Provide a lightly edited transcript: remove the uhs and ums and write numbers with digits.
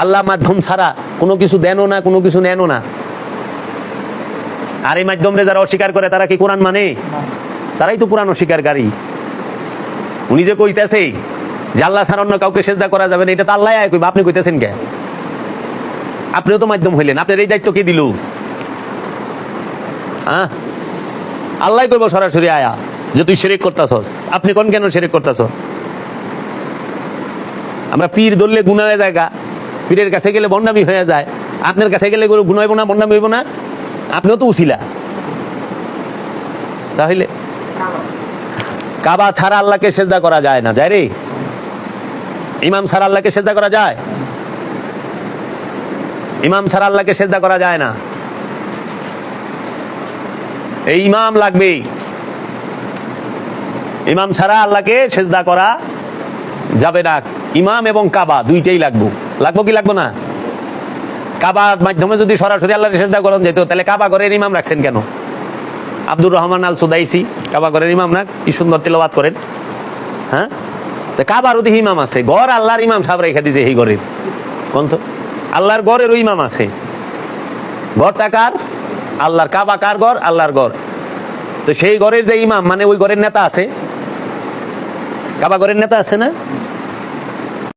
আল্লাহ মাধ্যম ছাড়া কোনো কিছু দেনও না, কোনো কিছু নেনও না। আর এই মাধ্যমে যারা অস্বীকার করে তারা কি কোরআন মানে? তারাই তো কোরআন অস্বীকারী। উনি যে কইতেছে যে আল্লাহ ছাড়া অন্য কাউকে সেজদা করা যাবে না, এটা তো আল্লাহ কইবা, আপনি কইতেছেন কে? আপনিও তো মাধ্যম হইলেন, আপনার এই দায়িত্ব কে দিল? হ্যাঁ, আল্লাহ কইব সরাসরি আয়া যে তুই শিরক করতেছস। আপনি কোন কেন শিরক করতেছ? আমরা পীর ধরলে গুনাহ হয়ে যায়, পীরের কাছে গেলে বন্ডামি হয়ে যায়। আপনার কাছে গেলে গুনাহ হইব না, বন্ডামি হইব না? আপনিও তো উছিলা। তাহলে কাবা ছাড়া আল্লাহকে সেজদা করা যায় না, যায় রে? ইমাম ছাড়া আল্লাহকে সেজদা করা যায়? ইমাম ছাড়া আল্লাহকে সেজদা করা যায় না। এই ইমাম লাগবে, ইমাম ছাড়া আল্লাহকে সেজদা করা যাবে না। ইমাম এবং কাবা দুইটাই লাগবো। লাগবো কি লাগবো না? কাবার মাধ্যমে যদি সরাসরি আল্লাহর সেজদা করা যেত, তাহলে কাবা ঘরের ইমাম রাখছেন কেন? আব্দুর রহমান আল সুদাইসি কাবা ঘরের ইমাম না? কি সুন্দর তেলাওয়াত করেন। হ্যাঁ, কাবার ওদিকে ইমাম আছে, ঘর আল্লাহর ইমাম সাহেব রেখে দিয়েছে এই ঘরের। কোন তো আল্লাহর ঘরেরও ইমাম আছে। ঘরটা কার? আল্লাহর। কাবা কার ঘর? আল্লাহর ঘর। তো সেই ঘরের যে ইমাম মানে ওই ঘরের নেতা আছে, কাবা ঘরের নেতা আছে না?